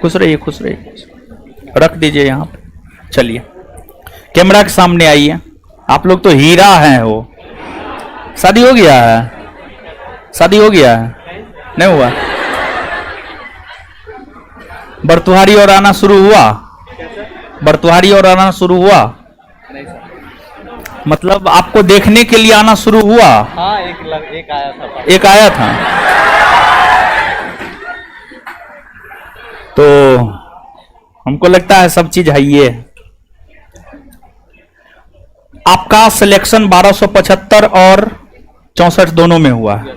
खुश रहिए, खुश रहिए। रख दीजिए यहाँ पे। चलिए कैमरा के सामने आइए। आप लोग तो हीरा हैं। हो शादी हो गया है? शादी हो गया है? नहीं हुआ? बरतुहारी और आना शुरू हुआ? बरतुहारी और आना शुरू हुआ? मतलब आपको देखने के लिए आना शुरू हुआ? हाँ, एक आया था। एक आया था। तो हमको लगता है सब चीज है ये। आपका सिलेक्शन 1275 और 64 दोनों में हुआ है।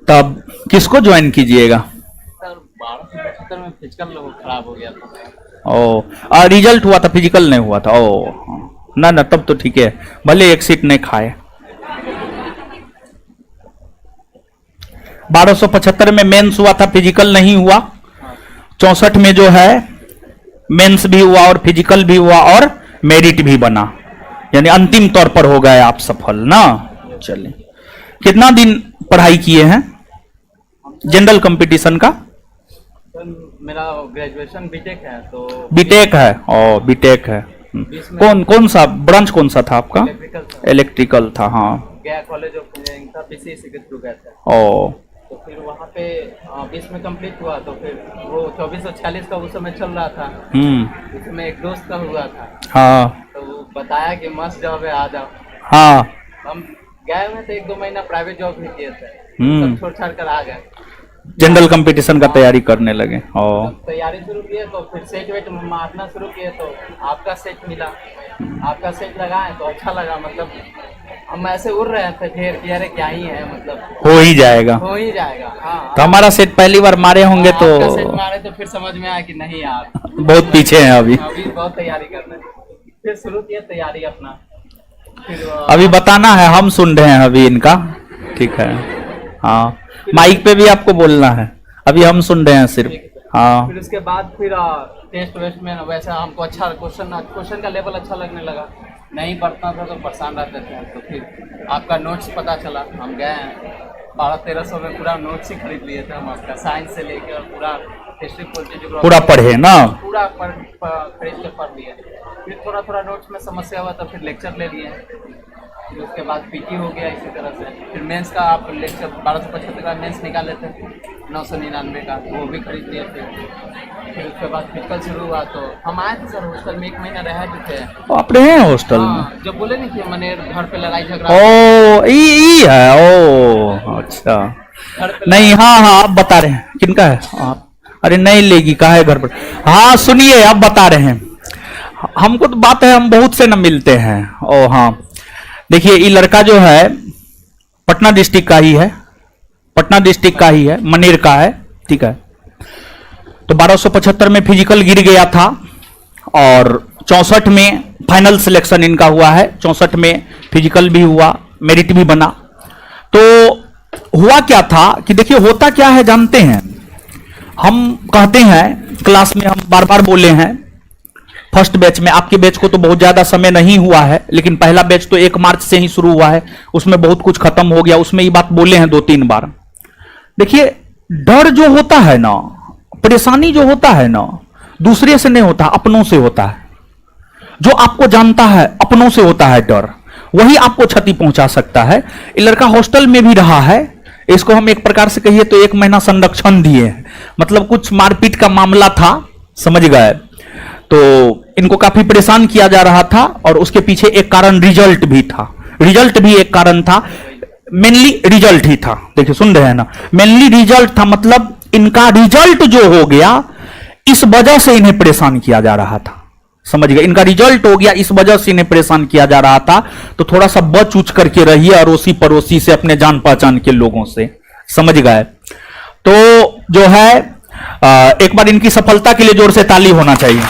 तब किसको ज्वाइन कीजिएगा? सर 1275 में फिजिकल खराब हो गया था। ओ, रिजल्ट हुआ था, फिजिकल नहीं हुआ था। ओ ना ना, तब तो ठीक है, भले एक सीट नहीं खाए। 1275 में मेंस हुआ था, फिजिकल नहीं हुआ। 64 में जो है मेंस भी हुआ और फिजिकल भी हुआ और मेरिट भी बना, यानी अंतिम तौर पर हो गए आप सफल ना। चलिए, कितना दिन पढ़ाई किए हैं जनरल कंपटीशन का? मेरा ग्रेजुएशन बीटेक है। तो बीटेक है? ओ बीटेक है। कौन सा ब्रांच कौन सा था आपका? इलेक्ट्रिकल था। हाँ, गया कॉलेज ऑफ इंजीनियरिंग था, बीसीएसी के थ्रू गया था। ओ, तो फिर वहाँ पे 20 में कंप्लीट हुआ। तो फिर वो 2446 का उस समय चल रहा था। उसमें एक दोस्त का हुआ था। हाँ, तो वो बताया कि मस्त जॉब है, आ जाओ। हाँ, हम गए हुए थे, 1-2 महीना प्राइवेट जॉब भी किए थे। सब छोड़ छाड़ कर आ गए, जनरल कंपटीशन का तैयारी करने लगे। ओ, जब तैयारी शुरू किए तो फिर सेट वेट मारना शुरू किए। तो आपका सेट मिला, आपका सेट लगाए तो अच्छा लगा। मतलब हम ऐसे उड़ रहे थे ढेर कि अरे क्या ही है, मतलब हो ही जाएगा, हो ही जाएगा। हाँ, तो हमारा सेट पहली बार मारे होंगे तो आपका सेट मारे तो फिर समझ में आया कि नहीं यार, बहुत पीछे हैं अभी। बहुत तैयारी कर रहे हैं। फिर शुरू किया तैयारी अपना। फिर अभी बताना है, हम सुन रहे हैं अभी इनका। ठीक है, हाँ, माइक पे भी आपको बोलना है, अभी हम सुन रहे हैं सिर्फ। हाँ, फिर उसके बाद फिर टेस्ट वेस्ट में वैसा हमको अच्छा क्वेश्चन का लेवल अच्छा लगने लगा। नहीं पढ़ता था तो परेशान रहते थे। तो फिर आपका नोट्स पता चला, हम गए 1200-1300 में पूरा नोट्स ही खरीद लिए थे हम। आपका साइंस से लेकर पूरा हिस्ट्री पॉलिटी पूरा पढ़े ना? पूरा खरीद के पढ़ लिए। फिर थोड़ा थोड़ा नोट्स में समस्या हुआ तो फिर लेक्चर ले लिए। फिर उसके बाद पीटी हो गया इसी तरह से। फिर मेंस का आप लेक्चर 1275 का मेंस निकाले थे 999 का, वो भी खरीद लिए थे। फिर उसके बाद फिजिकल शुरू हुआ तो हम आए थे सर हॉस्टल में, 1 महीना रहे भी थे। आप रहे हैं हॉस्टल में? हाँ, जब बोले नहीं थे मनेर घर पे लड़ाई झगड़ा। ओ, ई है। ओ अच्छा, नहीं, हाँ हाँ, आप बता रहे हैं किनका है आप? अरे नहीं लेगी, कहा है घर पर। हाँ सुनिए, आप बता रहे हैं, हमको तो बात है, हम बहुत से न मिलते हैं। ओ हाँ, देखिए ये लड़का जो है पटना डिस्ट्रिक्ट का ही है, पटना डिस्ट्रिक्ट का ही है, मनेर का है। ठीक है, तो 1275 में फिजिकल गिर गया था और 64 में फाइनल सिलेक्शन इनका हुआ है। 64 में फिजिकल भी हुआ, मेरिट भी बना। तो हुआ क्या था कि देखिए, होता क्या है जानते हैं, हम कहते हैं क्लास में, हम बार बार बोले हैं, फर्स्ट बैच में, आपके बैच को तो बहुत ज्यादा समय नहीं हुआ है, लेकिन पहला बैच तो 1 मार्च से ही शुरू हुआ है, उसमें बहुत कुछ खत्म हो गया, उसमें ये बात बोले हैं 2-3 बार। देखिए, डर जो होता है ना, परेशानी जो होता है ना, दूसरे से नहीं होता, अपनों से होता है। जो आपको जानता है, अपनों से होता है डर, वही आपको क्षति पहुंचा सकता है। ये लड़का हॉस्टल में भी रहा है, इसको हम एक प्रकार से कहिए तो 1 महीना संरक्षण दिए हैं, मतलब कुछ मारपीट का मामला था, समझ गए, तो इनको काफी परेशान किया जा रहा था। और उसके पीछे एक कारण रिजल्ट भी था, रिजल्ट भी एक कारण था, मेनली रिजल्ट ही था। देखिए सुन रहे हैं ना, मेनली रिजल्ट था, मतलब इनका रिजल्ट जो हो गया, इस वजह से इन्हें परेशान किया जा रहा था, समझ गए, इनका रिजल्ट हो गया, इस वजह से इन्हें परेशान किया जा रहा था। तो थोड़ा सा बच उच करके रहिए अड़ोसी पड़ोसी से, अपने जान पहचान के लोगों से, समझ गए। तो जो है एक बार इनकी सफलता के लिए जोर से ताली होना चाहिए।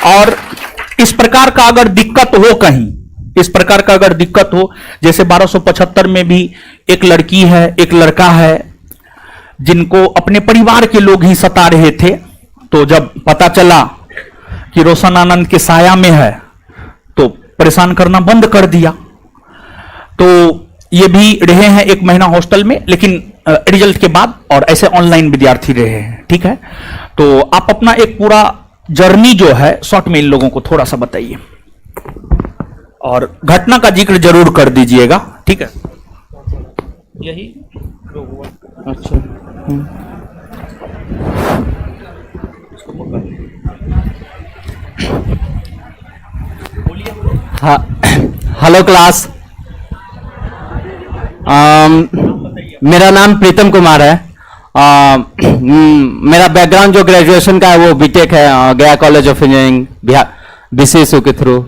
और इस प्रकार का अगर दिक्कत हो कहीं, इस प्रकार का अगर दिक्कत हो, जैसे 1275 में भी एक लड़की है, एक लड़का है, जिनको अपने परिवार के लोग ही सता रहे थे, तो जब पता चला कि रोशन आनंद के साया में है, तो परेशान करना बंद कर दिया। तो ये भी रहे हैं 1 महीना हॉस्टल में, लेकिन रिजल्ट के बाद, और ऐसे ऑनलाइन विद्यार्थी रहे हैं। ठीक है, तो आप अपना एक पूरा जर्नी जो है शॉर्ट में इन लोगों को थोड़ा सा बताइए, और घटना का जिक्र जरूर कर दीजिएगा। ठीक है, यही जो हुआ। अच्छा, हाँ, हेलो क्लास। मेरा नाम प्रीतम कुमार है। मेरा बैकग्राउंड जो ग्रेजुएशन का है वो बीटेक है, गया कॉलेज ऑफ इंजीनियरिंग बिहार, बीसीएसयू के थ्रू।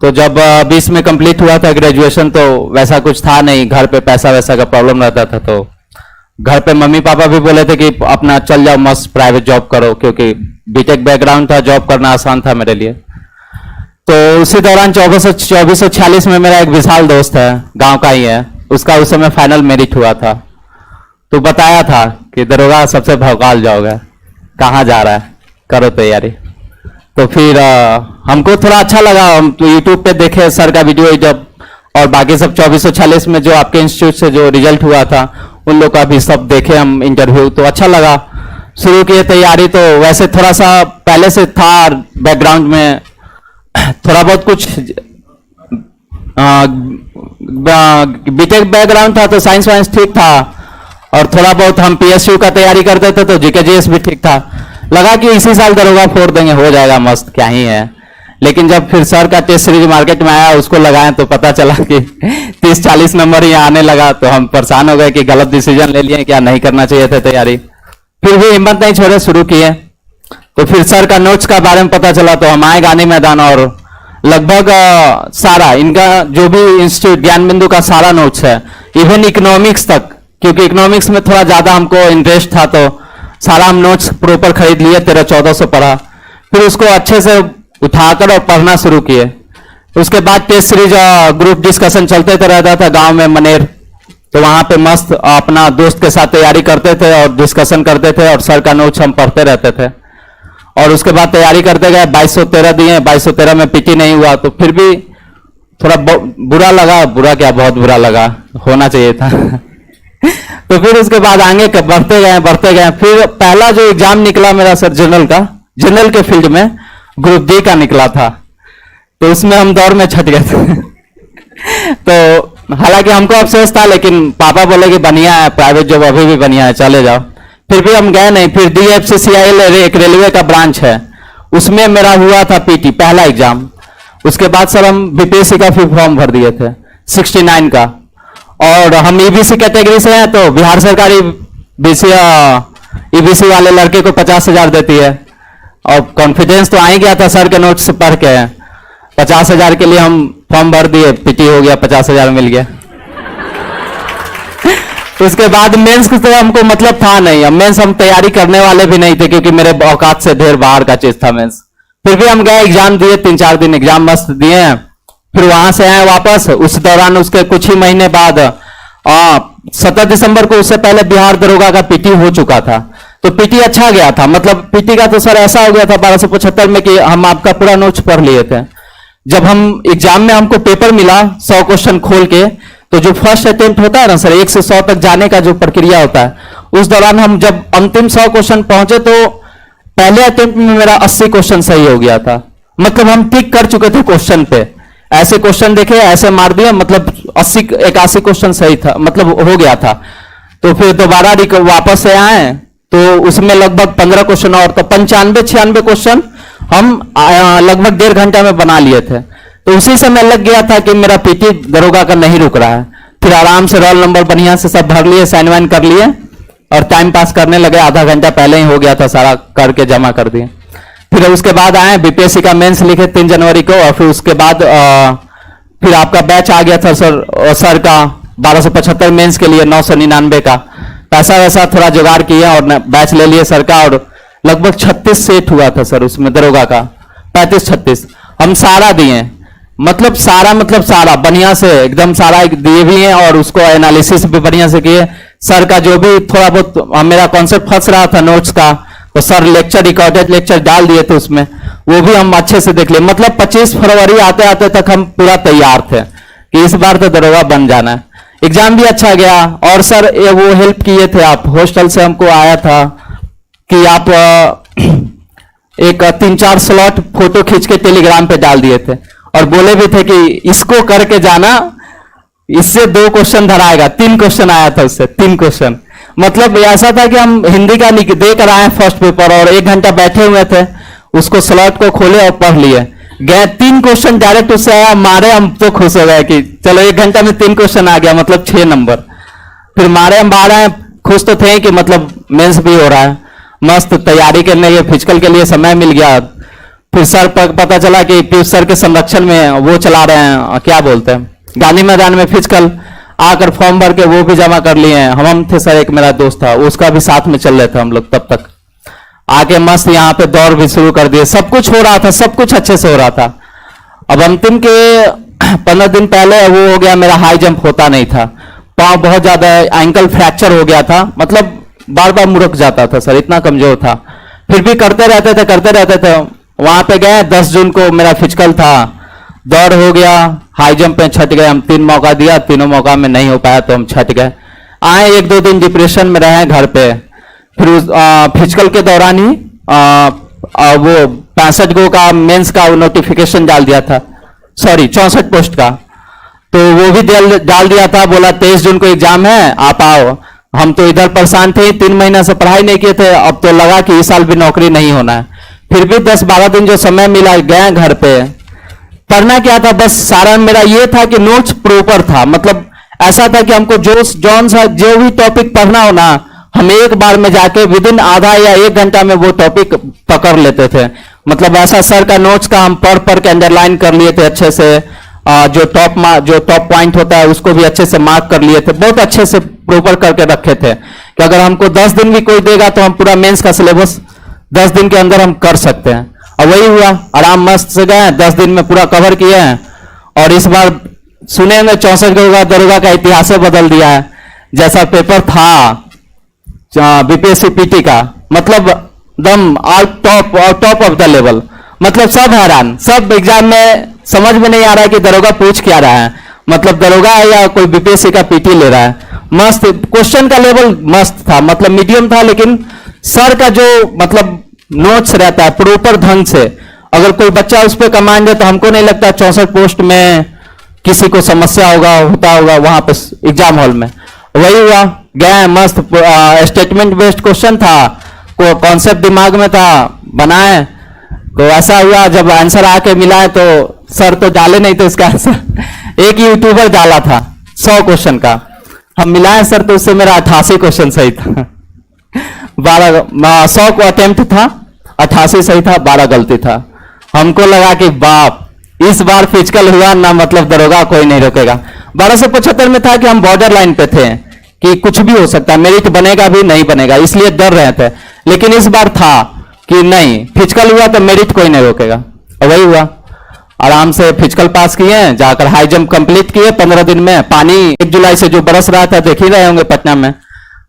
तो जब 20 में कंप्लीट हुआ था ग्रेजुएशन, तो वैसा कुछ था नहीं, घर पे पैसा वैसा का प्रॉब्लम रहता था। तो घर पे मम्मी पापा भी बोले थे कि अपना चल जाओ, मस्त प्राइवेट जॉब करो, क्योंकि बीटेक बैकग्राउंड था, जॉब करना आसान था मेरे लिए। तो उसी दौरान 2446 में मेरा एक विशाल दोस्त है, गांव का ही है, उसका उस समय फाइनल मेरिट हुआ था। तो बताया था कि दरोगा सबसे भौकाल जाओगे, कहाँ जा रहा है, करो तैयारी। तो फिर हमको थोड़ा अच्छा लगा, हम तो यूट्यूब पे देखे सर का वीडियो जब, और बाकी सब 2446 में जो आपके इंस्टीट्यूट से जो रिजल्ट हुआ था उन लोग का भी सब देखे हम इंटरव्यू, तो अच्छा लगा। शुरू किए तैयारी। तो वैसे थोड़ा सा पहले से था बैकग्राउंड में, थोड़ा बहुत कुछ बीटेक बैकग्राउंड था, तो साइंस वाइंस ठीक था, और थोड़ा बहुत हम पीएसयू का तैयारी करते थे, तो जीके जीएस भी ठीक था। लगा कि इसी साल दरोगा फोड़ देंगे, हो जाएगा मस्त, क्या ही है। लेकिन जब फिर सर का टेस्ट सीरीज मार्केट में आया, उसको लगाए, तो पता चला कि 30-40 नंबर ही आने लगा। तो हम परेशान हो गए कि गलत डिसीजन ले लिए, क्या नहीं करना चाहिए था तैयारी। फिर भी हिम्मत नहीं छोड़े, शुरू किए। तो फिर सर का नोट्स का बारे में पता चला, तो हम आए गांधी मैदान, और लगभग सारा इनका जो भी इंस्टीट्यूट ज्ञान बिंदु का सारा नोट्स है, इवन इकोनॉमिक्स तक, क्योंकि इकोनॉमिक्स में थोड़ा ज्यादा हमको इंटरेस्ट था, तो सारा हम नोट्स प्रॉपर खरीद लिए, 1300-1400 पढ़ा। फिर उसको अच्छे से उठाकर और पढ़ना शुरू किए। उसके बाद टेस्ट सीरीज ग्रुप डिस्कशन चलते थे, रहता था गांव में मनेर, तो वहां पे मस्त अपना दोस्त के साथ तैयारी करते थे और डिस्कशन करते थे, और सर का नोट्स हम पढ़ते रहते थे। और उसके बाद तैयारी करते गए, 2213 दिए, 2213 में पीटी नहीं हुआ, तो फिर भी थोड़ा बुरा लगा, बुरा क्या बहुत बुरा लगा, होना चाहिए था। तो फिर उसके बाद आगे बढ़ते गए। फिर पहला जो एग्जाम निकला मेरा सर जनरल के फील्ड में ग्रुप डी का निकला था, तो उसमें हम दौड़ में छट गए थे। तो हालांकि हमको अफसोस था, लेकिन पापा बोले कि बढ़िया है, प्राइवेट जॉब अभी भी बढ़िया है, चले जाओ। फिर भी हम गए नहीं। फिर DFCCIL एक रेलवे का ब्रांच है, उसमें मेरा हुआ था पीटी पहला एग्जाम। उसके बाद सर हम बीपीएससी का फिर फॉर्म भर दिए थे 69 का, और हम ईबीसी कैटेगरी से हैं, तो बिहार सरकारी ईबीसी वाले लड़के को 50,000 देती है, और कॉन्फिडेंस तो आ ही गया था सर के नोट्स पढ़ के। 50,000 के लिए हम फॉर्म भर दिए, पीटी हो गया, 50,000 मिल गया। उसके बाद मेंस तो हमको मतलब था नहीं, अब मेंस हम तैयारी करने वाले भी नहीं थे, क्योंकि मेरे औकात से ढेर बाहर का चीज था मेंस। फिर भी हम गए, एग्जाम दिए, 3-4 दिन एग्जाम मस्त दिए। फिर वहां से आए वापस। उस दौरान उसके कुछ ही महीने बाद 17 दिसंबर को, उससे पहले बिहार दरोगा का पीटी हो चुका था, तो पीटी अच्छा गया था। मतलब पीटी का तो सर ऐसा हो गया था 1275 में कि हम आपका पूरा नोट्स पढ़ लिए थे। जब हम एग्जाम में हमको पेपर मिला 100 क्वेश्चन खोल के, तो जो फर्स्ट अटेम्प्ट होता है ना सर, 1 से 100 तक जाने का जो प्रक्रिया होता है, उस दौरान हम जब अंतिम 100 क्वेश्चन पहुंचे, तो पहले अटेम्प्ट में मेरा 80 क्वेश्चन सही हो गया था। मतलब हम टिक कर चुके थे क्वेश्चन पे, ऐसे क्वेश्चन देखे, ऐसे मार दिए, मतलब 81 क्वेश्चन सही था, मतलब हो गया था। तो फिर दोबारा वापस से आए, तो उसमें लगभग 15 क्वेश्चन और, तो 95-96 क्वेश्चन हम लगभग 1.5 घंटा में बना लिए थे। तो उसी समय लग गया था कि मेरा पीटी दरोगा का नहीं रुक रहा है। फिर आराम से रोल नंबर बढ़िया से सब भर लिए, साइन वाइन कर लिए, और टाइम पास करने लगे। आधा घंटा पहले ही हो गया था, सारा करके जमा कर दिए। फिर उसके बाद आए, बीपीएससी का मेंस लिखे 3 जनवरी को, और फिर उसके बाद फिर आपका बैच आ गया था सर का 1275 मेंस के लिए 999 का। पैसा वैसा थोड़ा जुगाड़ किया और बैच ले लिए सर का, और लगभग 36 सेट हुआ था सर उसमें दरोगा का, 35-36 हम सारा दिए। मतलब सारा बढ़िया से एकदम सारा दिए भी हैं, और उसको एनालिसिस भी बढ़िया से किए। सर का जो भी थोड़ा बहुत मेरा कॉन्सेप्ट फंस रहा था नोट्स का, तो सर लेक्चर, रिकॉर्डेड लेक्चर डाल दिए थे उसमें, वो भी हम अच्छे से देख लिए। मतलब 25 फरवरी आते आते तक हम पूरा तैयार थे कि इस बार तो दरोगा बन जाना है। एग्जाम भी अच्छा गया। और सर ये वो हेल्प किए थे, आप हॉस्टल से हमको आया था कि आप एक 3-4 स्लॉट फोटो खींच के टेलीग्राम पे डाल दिए थे और बोले भी थे कि इसको करके जाना, इससे 2 क्वेश्चन धराएगा। 3 क्वेश्चन आया था उससे, 3 क्वेश्चन। मतलब ऐसा था कि हम हिंदी का दे कर आए फर्स्ट पेपर और 1 घंटा बैठे हुए थे, उसको स्लॉट को खोले और पढ़ लिए, गए 3 क्वेश्चन डायरेक्ट उससे आया, मारे हम तो खुश हो गए कि चलो 1 घंटा में 3 क्वेश्चन आ गया, मतलब 6 नंबर। फिर मारे हम बाहर आए, खुश तो थे कि मतलब मेंस भी हो रहा है, मस्त तैयारी करने के फिजिकल के लिए समय मिल गया। फिर सर पता चला कि पीयूष सर के संरक्षण में वो चला रहे हैं, क्या बोलते हैं, गांधी मैदान में फिजिकल, आकर फॉर्म भर के वो भी जमा कर लिए हैं। हम थे सर, एक मेरा दोस्त था, उसका भी साथ में चल रहे थे हम लोग। तब तक आके मस्त यहाँ पे दौड़ भी शुरू कर दिए, सब कुछ हो रहा था, सब कुछ अच्छे से हो रहा था। अब अंतिम के 15 दिन पहले वो हो गया, मेरा हाई जंप होता नहीं था, पाँव बहुत ज्यादा एंकल फ्रैक्चर हो गया था, मतलब बार बार मुड़क जाता था सर, इतना कमजोर था। फिर भी करते रहते थे। वहां पे गए, 10 जून को मेरा फिजिकल था, दौड़ हो गया, हाई जंप में छट गए हम। 3 मौका दिया, तीनों मौका में नहीं हो पाया तो हम छट गए। आए 1-2 दिन डिप्रेशन में रहे घर पे। फिर उस फिजिकल के दौरान ही वो 65 गो का मेंस का नोटिफिकेशन डाल दिया था, सॉरी 64 पोस्ट का, तो वो भी डाल दिया था। बोला 23 जून को एग्जाम है, आप आओ। हम तो इधर परेशान थे, 3 महीना से पढ़ाई नहीं किए थे, अब तो लगा कि इस साल भी नौकरी नहीं होना है। फिर भी 10-12 दिन जो समय मिला, गए घर पे। पढ़ना क्या था, बस सारा मेरा ये था कि नोट्स प्रॉपर था, मतलब ऐसा था कि हमको जो भी टॉपिक पढ़ना हो ना, हम एक बार में जाके विदिन आधा या 1 घंटा में वो टॉपिक पकड़ लेते थे। मतलब ऐसा सर का नोट्स का हम पढ़ के अंडरलाइन कर लिए थे अच्छे से। जो टॉप पॉइंट होता है उसको भी अच्छे से मार्क कर लिए थे, बहुत अच्छे से प्रॉपर करके रखे थे कि अगर हमको 10 दिन भी कोई देगा तो हम पूरा मेंस का सिलेबस 10 दिन के अंदर हम कर सकते हैं। और वही हुआ, आराम मस्त से गए, 10 दिन में पूरा कवर किए हैं। और इस बार सुने में 64 दरोगा का इतिहास बदल दिया है। जैसा पेपर था बीपीएससी पीटी का, मतलब them all top of the level, मतलब सब हैरान, सब एग्जाम में समझ में नहीं आ रहा है कि दरोगा पूछ क्या रहा है, मतलब दरोगा है या कोई बीपीएससी का पीटी ले रहा है। मस्त क्वेश्चन का लेवल मस्त था, मतलब मीडियम था, लेकिन सर का जो मतलब नोट्स रहता है प्रॉपर ढंग से, अगर कोई बच्चा उस पर कमांड है तो हमको नहीं लगता 64 पोस्ट में किसी को समस्या होता होगा वहां पे एग्जाम हॉल में। वही हुआ, गए मस्त, स्टेटमेंट बेस्ड क्वेश्चन था, को कॉन्सेप्ट दिमाग में था, बनाए। तो ऐसा हुआ जब आंसर आके मिला है तो सर तो डाले नहीं थे इसका आंसर, एक यूट्यूबर डाला था 100 क्वेश्चन का, हम मिलाए सर तो उससे मेरा 88 क्वेश्चन सही था। 100 को अटेम्प्ट था, 88 सही था, 12 गलती था। हमको लगा कि बाप, इस बार फिजिकल हुआ ना, मतलब दरोगा कोई नहीं रोकेगा। 1275 में था कि हम बॉर्डर लाइन पे थे कि कुछ भी हो सकता है, मेरिट बनेगा भी नहीं बनेगा, इसलिए डर रहे थे। लेकिन इस बार था कि नहीं, फिजिकल हुआ तो मेरिट कोई नहीं रोकेगा। और वही हुआ, आराम से फिजिकल पास किए, जाकर हाई जंप कंप्लीट किए 15 दिन में। पानी 1 जुलाई से जो बरस रहा था, देख ही रहे होंगे पटना में,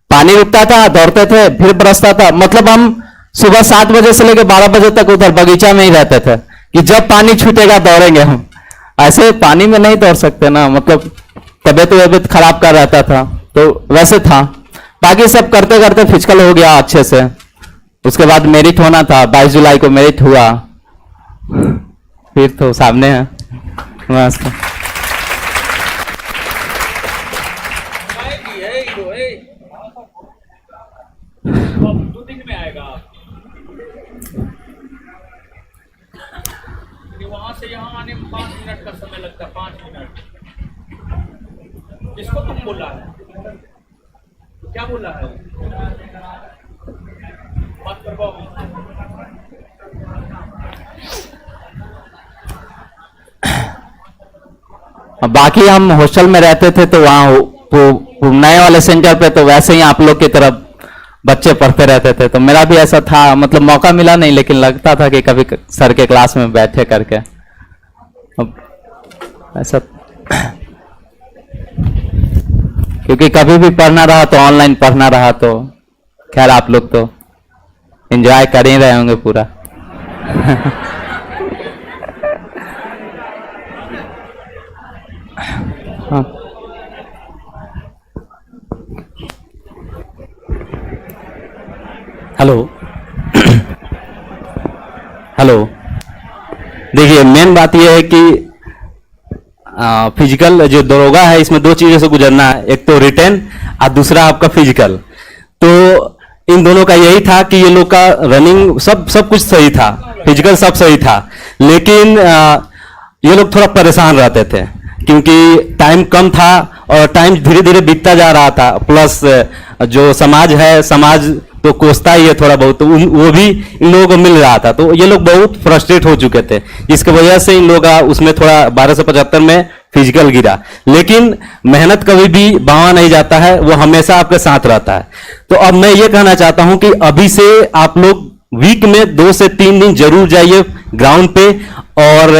पानी रुकता था, दौड़ते थे, फिर बरसता था। मतलब हम सुबह 7 बजे से लेकर 12 बजे तक उधर बगीचा में ही रहते थे कि जब पानी छूटेगा दौड़ेंगे हम। ऐसे पानी में नहीं दौड़ सकते ना, मतलब तबियत खराब कर रहता था, तो वैसे था। बाकी सब करते करते फिजिकल हो गया अच्छे से। उसके बाद मेरिट होना था, 22 जुलाई को मेरिट हुआ, फिर तो सामने है मस्त। वहां से यहाँ आने में 5 मिनट का समय लगता है, 5 मिनट। इसको तुम बोला है, क्या बोला है, बात करवाओ। बाकी हम हॉस्टल में रहते थे तो वहां नए वाले सेंटर पे तो वैसे ही आप लोग की तरफ बच्चे पढ़ते रहते थे, तो मेरा भी ऐसा था, मतलब मौका मिला नहीं, लेकिन लगता था कि कभी सर के क्लास में बैठे करके। अब ऐसा क्योंकि कभी भी पढ़ना रहा तो ऑनलाइन पढ़ना रहा, तो खैर आप लोग तो एंजॉय कर ही रहे होंगे पूरा। हाँ। हेलो हेलो, देखिए मेन बात यह है कि फिजिकल जो दरोगा है इसमें दो चीजों से गुजरना है, एक तो रिटेन और दूसरा आपका फिजिकल। तो इन दोनों का यही था कि ये लोग का रनिंग सब कुछ सही था, फिजिकल सब सही था, लेकिन ये लोग थोड़ा परेशान रहते थे क्योंकि टाइम कम था और टाइम धीरे धीरे बीतता जा रहा था। प्लस जो समाज है, समाज तो कोसता ही है थोड़ा बहुत, तो वो भी इन लोगों को मिल रहा था, तो ये लोग बहुत फ्रस्ट्रेट हो चुके थे, जिसकी वजह से इन लोगों का उसमें थोड़ा 1275 में फिजिकल गिरा। लेकिन मेहनत कभी भी बांवा नहीं जाता है, वो हमेशा आपके साथ रहता है। तो अब मैं ये कहना चाहता हूं कि अभी से आप लोग वीक में 2 से 3 दिन जरूर जाइए ग्राउंड पे, और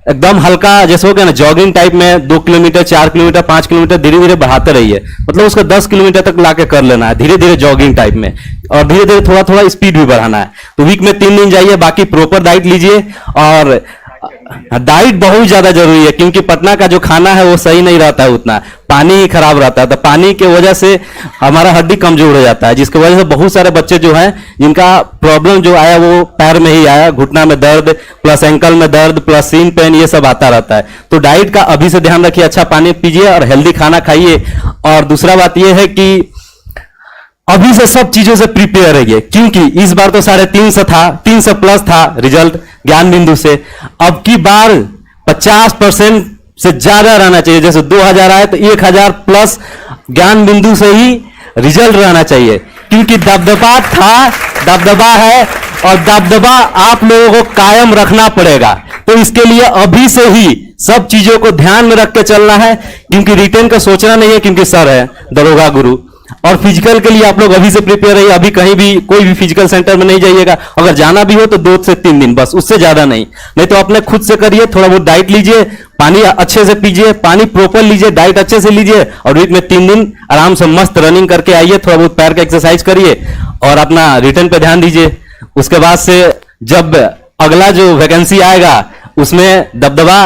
एकदम हल्का जैसे हो गया ना जॉगिंग टाइप में 2 किलोमीटर 4 किलोमीटर 5 किलोमीटर धीरे धीरे बढ़ाते रहिए, मतलब उसको 10 किलोमीटर तक लाके कर लेना है धीरे धीरे जॉगिंग टाइप में, और धीरे धीरे थोड़ा थोड़ा स्पीड भी बढ़ाना है। तो वीक में 3 दिन जाइए, बाकी प्रॉपर डाइट लीजिए, और डाइट बहुत ज्यादा जरूरी है क्योंकि पटना का जो खाना है वो सही नहीं रहता है, उतना पानी ही खराब रहता है, तो पानी की वजह से हमारा हड्डी कमजोर हो जाता है, जिसकी वजह से बहुत सारे बच्चे जो हैं जिनका प्रॉब्लम जो आया वो पैर में ही आया, घुटना में दर्द प्लस एंकल में दर्द प्लस सीन पेन ये सब आता रहता है। तो डाइट का अभी से ध्यान रखिए, अच्छा पानी पीजिए और हेल्दी खाना खाइए। और दूसरा बात यह है कि अभी से सब चीजों से प्रिपेयर रहिए, क्योंकि इस बार तो 350 था, 300 प्लस था रिजल्ट ज्ञान बिंदु से, अब की बार 50% से ज्यादा रहना चाहिए। जैसे 2000 आए तो 1000 प्लस ज्ञान बिंदु से ही रिजल्ट रहना चाहिए, क्योंकि दबदबा था, दबदबा है, और दबदबा आप लोगों को कायम रखना पड़ेगा। तो इसके लिए अभी से ही सब चीजों को ध्यान में रख के चलना है, क्योंकि रिटेन का सोचना नहीं है, क्योंकि सर है दरोगा गुरु। और फिजिकल के लिए आप लोग अभी से प्रिपेयर रहिए, अभी कहीं भी कोई भी फिजिकल सेंटर में नहीं जाइएगा, अगर जाना भी हो तो 2 से 3 दिन बस, उससे ज्यादा नहीं तो अपने खुद से करिए, थोड़ा बहुत डाइट लीजिए, पानी अच्छे से पीजिए, पानी प्रॉपर लीजिए, डाइट अच्छे से लीजिए, और वीक में 3 दिन आराम से मस्त रनिंग करके आइए, थोड़ा बहुत पैर का एक्सरसाइज करिए और अपना रिटर्न पे ध्यान दीजिए। उसके बाद से जब अगला जो वैकेंसी आएगा उसमें दबदबा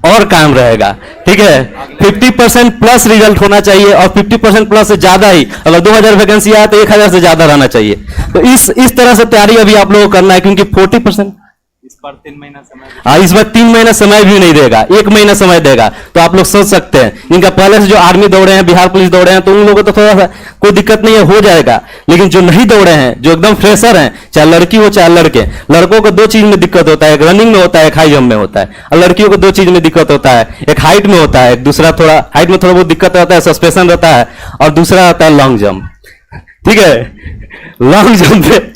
और काम रहेगा, ठीक है। 50% प्लस रिजल्ट होना चाहिए, और 50% प्लस से ज्यादा ही, अगर 2000 वैकेंसी आया तो 1000 से ज्यादा रहना चाहिए। तो इस तरह से तैयारी अभी आप लोगों को करना है, क्योंकि 40% इस बार 3 महीना समय, हाँ इस बार 3 महीना समय भी नहीं देगा, 1 महीना समय देगा। तो आप लोग सोच सकते हैं, इनका पहले से जो आर्मी दौड़े हैं, बिहार पुलिस दौड़े हैं, तो उन लोगों को तो थोड़ा सा कोई दिक्कत नहीं है, हो जाएगा। लेकिन जो नहीं दौड़े हैं, जो एकदम फ्रेशर हैं, चाहे लड़की हो चाहे लड़के, लड़कों को 2 चीज में दिक्कत होता है, एक रनिंग में होता है, एक हाई जंप में होता है, और लड़कियों को 2 चीज में दिक्कत होता है, एक हाइट में होता है, एक दूसरा थोड़ा हाइट में थोड़ा बहुत दिक्कत रहता है, सस्पेंशन रहता है, और दूसरा रहता है लॉन्ग जंप, ठीक है। लॉन्ग जंप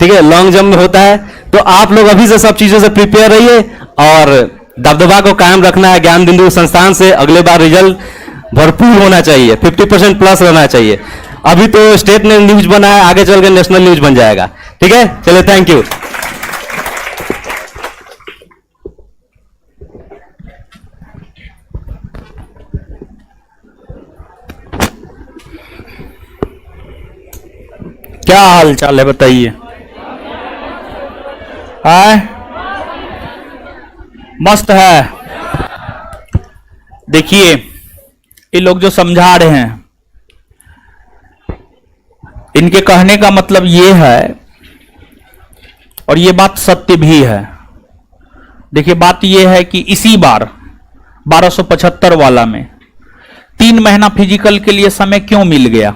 ठीक है, लॉन्ग जंप में होता है। तो आप लोग अभी से सब चीजों से प्रिपेयर रहिए, और दबदबा को कायम रखना है। ज्ञान बिंदु संस्थान से अगले बार रिजल्ट भरपूर होना चाहिए, 50% प्लस रहना चाहिए। अभी तो स्टेट ने न्यूज बना है, आगे चल के नेशनल न्यूज बन जाएगा, ठीक है। चलिए, थैंक यू। क्या हाल चाल है बताइए? है मस्त है। देखिए ये लोग जो समझा रहे हैं, इनके कहने का मतलब ये है, और ये बात सत्य भी है। देखिए बात ये है कि इसी बार 1275 वाला में 3 महीना फिजिकल के लिए समय क्यों मिल गया?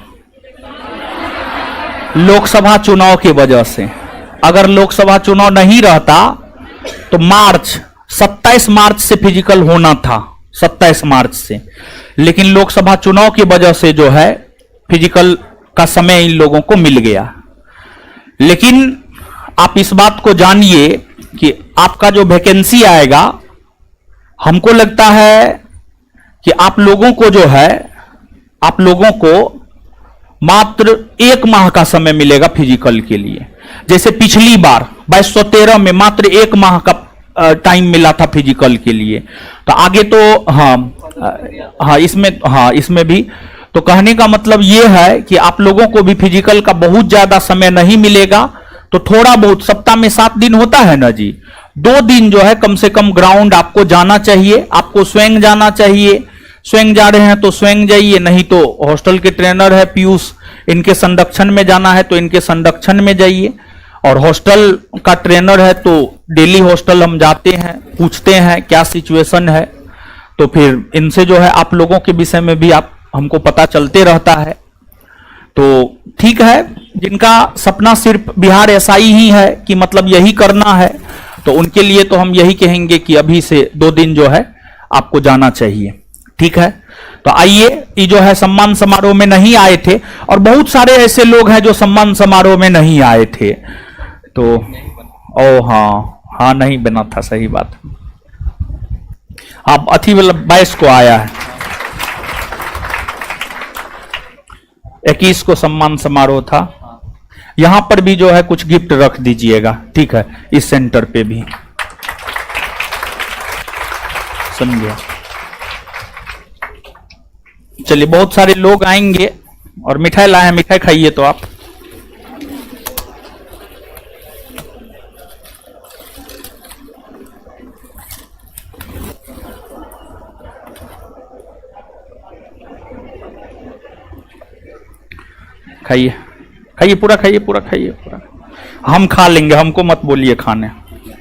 लोकसभा चुनाव की वजह से। अगर लोकसभा चुनाव नहीं रहता तो 27 मार्च से फिजिकल होना था, 27 मार्च से। लेकिन लोकसभा चुनाव की वजह से जो है फिजिकल का समय इन लोगों को मिल गया। लेकिन आप इस बात को जानिए कि आपका जो वैकेंसी आएगा, हमको लगता है कि आप लोगों को जो है, आप लोगों को मात्र 1 माह का समय मिलेगा फिजिकल के लिए। जैसे पिछली बार 2213 में मात्र 1 माह का टाइम मिला था फिजिकल के लिए। तो आगे तो इसमें भी तो कहने का मतलब यह है कि आप लोगों को भी फिजिकल का बहुत ज्यादा समय नहीं मिलेगा। तो थोड़ा बहुत, सप्ताह में 7 दिन होता है ना जी, 2 दिन जो है कम से कम ग्राउंड आपको जाना चाहिए। आपको स्वयं जाना चाहिए। स्वयं जा रहे हैं तो स्वयं जाइए, नहीं तो हॉस्टल के ट्रेनर है पीयूष इनके संरक्षण में जाना है तो इनके संरक्षण में जाइए, और हॉस्टल का ट्रेनर है तो डेली हॉस्टल हम जाते हैं, पूछते हैं क्या सिचुएशन है, तो फिर इनसे जो है आप लोगों के विषय में भी आप हमको पता चलते रहता है। तो ठीक है, जिनका सपना सिर्फ बिहार एसआई ही है कि मतलब यही करना है, तो उनके लिए तो हम यही कहेंगे कि अभी से 2 दिन जो है आपको जाना चाहिए। ठीक है, तो आइए, ये जो है सम्मान समारोह में नहीं आए थे, और बहुत सारे ऐसे लोग हैं जो सम्मान समारोह में नहीं आए थे, तो ओ हाँ नहीं बना था, सही बात। आप अथी वाला 22 को आया है, 21 को सम्मान समारोह था। यहां पर भी जो है कुछ गिफ्ट रख दीजिएगा, ठीक है, इस सेंटर पे भी, समझे। चलिए, बहुत सारे लोग आएंगे और मिठाई लाए हैं, मिठाई खाइए तो आप। खाइए खाइए, पूरा खाइए, पूरा खाइए, पूरा। हम खा लेंगे, हमको मत बोलिए खाने,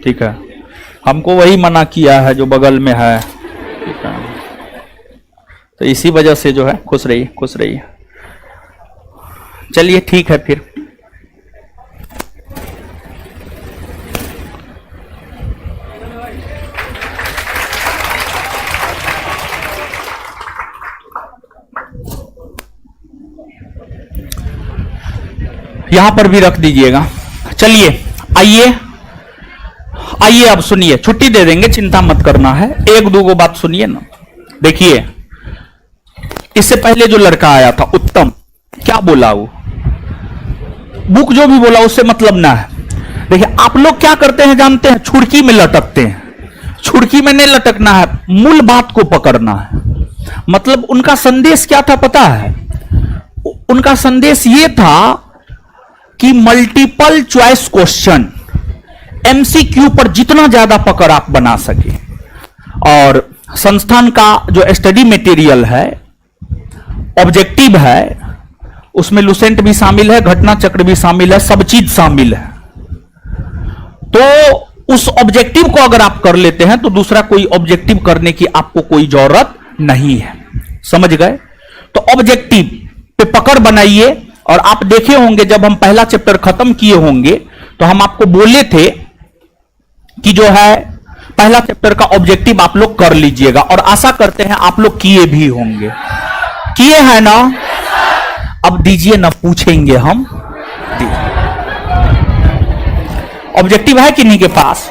ठीक है। हमको वही मना किया है जो बगल में है, ठीक है। तो इसी वजह से जो है, खुश रहिए, खुश रहिए। चलिए ठीक है फिर। यहां पर भी रख दीजिएगा। चलिए आइए आइए, अब सुनिए, छुट्टी दे देंगे, चिंता मत करना है। 1-2 बात सुनिए ना। देखिए, इससे पहले जो लड़का आया था उत्तम, क्या बोला वो, बुक जो भी बोला उससे मतलब ना है। देखिए, आप लोग क्या करते हैं जानते हैं, छुड़की में लटकते हैं। छुड़की में नहीं लटकना है, मूल बात को पकड़ना है। मतलब उनका संदेश क्या था पता है? उनका संदेश ये था कि मल्टीपल चॉइस क्वेश्चन, एमसीक्यू पर जितना ज्यादा पकड़ आप बना सके, और संस्थान का जो स्टडी मटेरियल है, ऑब्जेक्टिव है, उसमें लुसेंट भी शामिल है, घटना चक्र भी शामिल है, सब चीज शामिल है। तो उस ऑब्जेक्टिव को अगर आप कर लेते हैं तो दूसरा कोई ऑब्जेक्टिव करने की आपको कोई जरूरत नहीं है, समझ गए। तो ऑब्जेक्टिव पे पकड़ बनाइए। और आप देखे होंगे जब हम पहला चैप्टर खत्म किए होंगे तो हम आपको बोले थे कि जो है पहला चैप्टर का ऑब्जेक्टिव आप लोग कर लीजिएगा, और आशा करते हैं आप लोग किए भी होंगे। किए हैं ना? अब दीजिए ना, पूछेंगे हम। ऑब्जेक्टिव है कि नहीं के पास?